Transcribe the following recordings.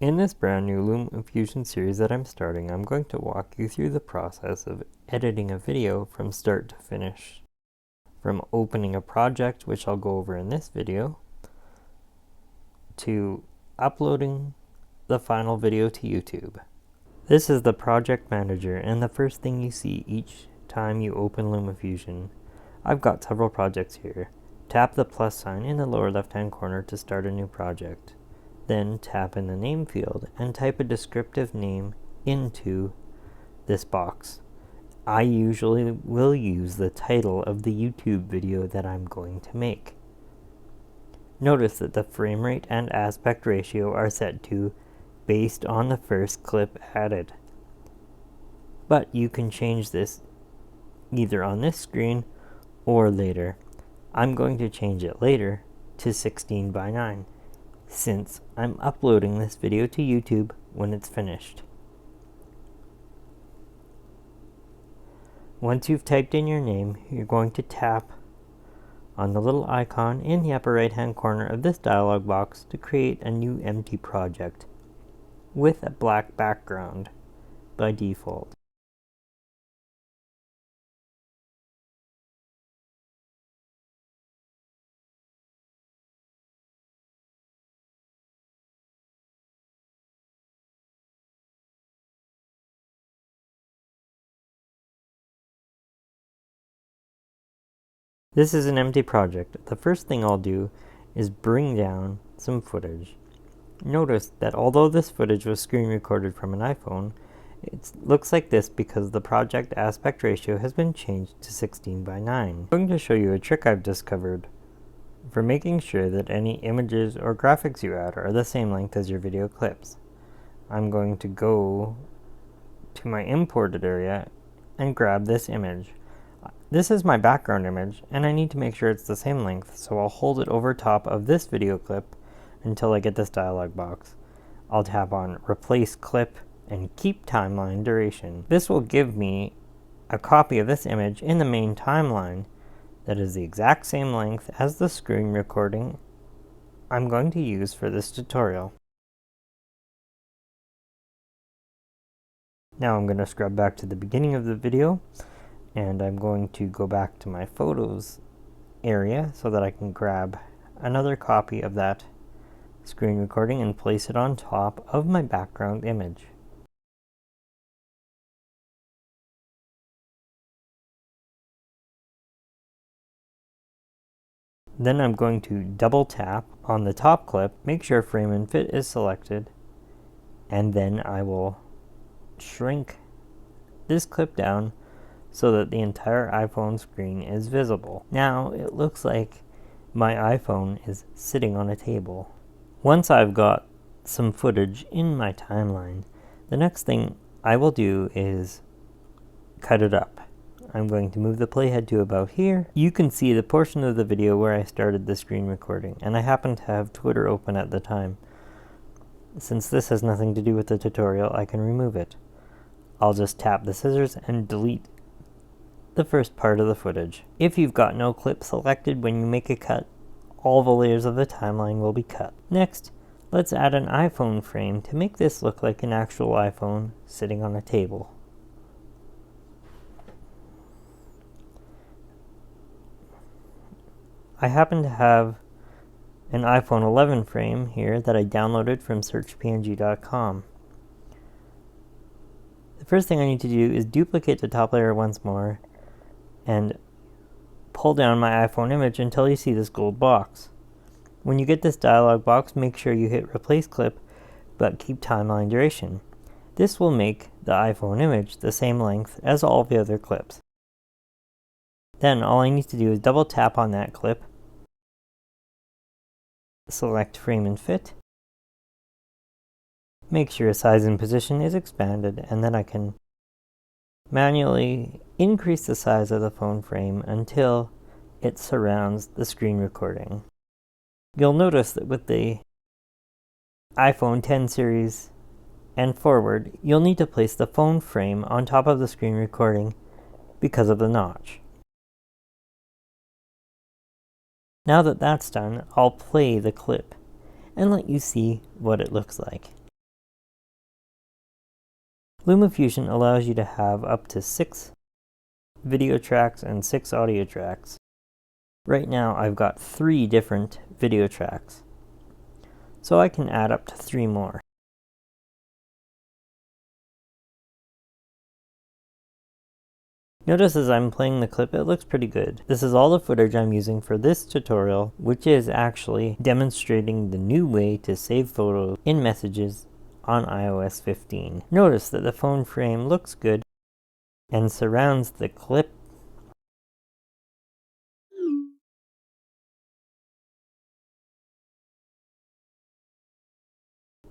In this brand new LumaFusion series that I'm starting, I'm going to walk you through the process of editing a video from start to finish. From opening a project, which I'll go over in this video, to uploading the final video to YouTube. This is the project manager, and the first thing you see each time you open LumaFusion. I've got several projects here. Tap the plus sign in the lower left hand corner to start a new project. Then tap in the name field and type a descriptive name into this box. I usually will use the title of the YouTube video that I'm going to make. Notice that the frame rate and aspect ratio are set to based on the first clip added. But you can change this either on this screen or later. I'm going to change it later to 16:9. Since I'm uploading this video to YouTube when it's finished. Once you've typed in your name, you're going to tap on the little icon in the upper right hand corner of this dialog box to create a new empty project with a black background by default. This is an empty project. The first thing I'll do is bring down some footage. Notice that although this footage was screen recorded from an iPhone, it looks like this because the project aspect ratio has been changed to 16:9. I'm going to show you a trick I've discovered for making sure that any images or graphics you add are the same length as your video clips. I'm going to go to my imported area and grab this image. This is my background image, and I need to make sure it's the same length, so I'll hold it over top of this video clip until I get this dialog box. I'll tap on Replace Clip and Keep Timeline Duration. This will give me a copy of this image in the main timeline that is the exact same length as the screen recording I'm going to use for this tutorial. Now I'm going to scrub back to the beginning of the video, and I'm going to go back to my photos area so that I can grab another copy of that screen recording and place it on top of my background image. Then I'm going to double tap on the top clip, make sure frame and fit is selected, and then I will shrink this clip down so that the entire iPhone screen is visible. Now it looks like my iPhone is sitting on a table. Once I've got some footage in my timeline, the next thing I will do is cut it up. I'm going to move the playhead to about here. You can see the portion of the video where I started the screen recording, and I happen to have Twitter open at the time. Since this has nothing to do with the tutorial, I can remove it. I'll just tap the scissors and delete the first part of the footage. If you've got no clip selected when you make a cut, all the layers of the timeline will be cut. Next, let's add an iPhone frame to make this look like an actual iPhone sitting on a table. I happen to have an iPhone 11 frame here that I downloaded from searchpng.com. The first thing I need to do is duplicate the top layer once more and pull down my iPhone image until you see this gold box. When you get this dialog box, make sure you hit Replace Clip, but keep Timeline Duration. This will make the iPhone image the same length as all the other clips. Then all I need to do is double tap on that clip, select Frame and Fit, make sure size and position is expanded, and then I can manually increase the size of the phone frame until it surrounds the screen recording. You'll notice that with the iPhone 10 series and forward, you'll need to place the phone frame on top of the screen recording because of the notch. Now that that's done, I'll play the clip and let you see what it looks like. LumaFusion allows you to have up to 6 video tracks and 6 audio tracks. Right now I've got 3 different video tracks, so I can add up to 3 more. Notice as I'm playing the clip, it looks pretty good. This is all the footage I'm using for this tutorial, which is actually demonstrating the new way to save photos in Messages on iOS 15. Notice that the phone frame looks good and surrounds the clip.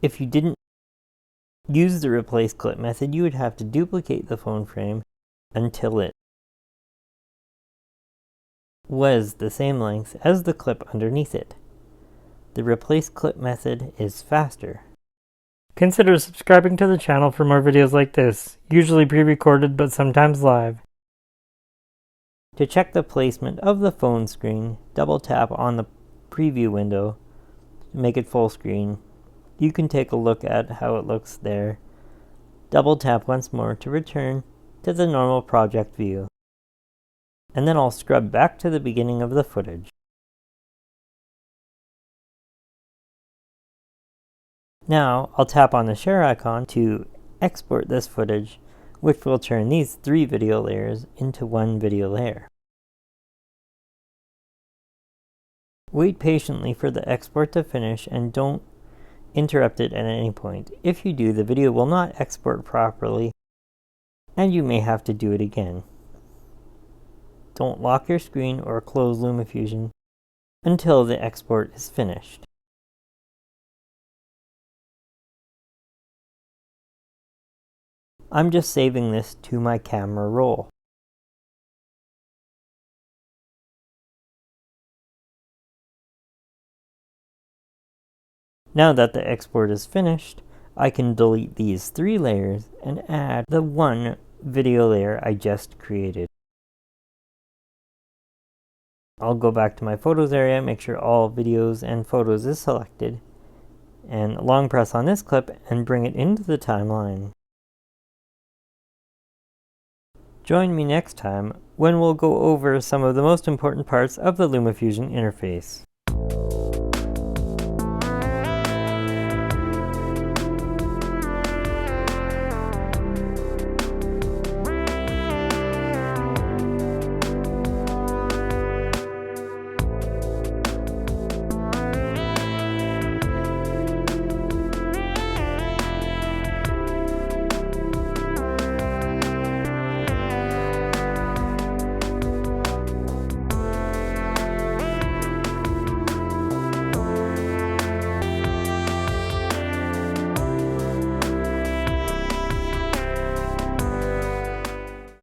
If you didn't use the replace clip method, you would have to duplicate the phone frame until it was the same length as the clip underneath it. The replace clip method is faster. Consider subscribing to the channel for more videos like this, usually pre-recorded but sometimes live. To check the placement of the phone screen, double tap on the preview window to make it full screen. You can take a look at how it looks there. Double tap once more to return to the normal project view. And then I'll scrub back to the beginning of the footage. Now I'll tap on the share icon to export this footage, which will turn these 3 video layers into 1 video layer. Wait patiently for the export to finish and don't interrupt it at any point. If you do, the video will not export properly and you may have to do it again. Don't lock your screen or close LumaFusion until the export is finished. I'm just saving this to my camera roll. Now that the export is finished, I can delete these 3 layers and add the 1 video layer I just created. I'll go back to my photos area, make sure all videos and photos is selected, and long press on this clip and bring it into the timeline. Join me next time when we'll go over some of the most important parts of the LumaFusion interface.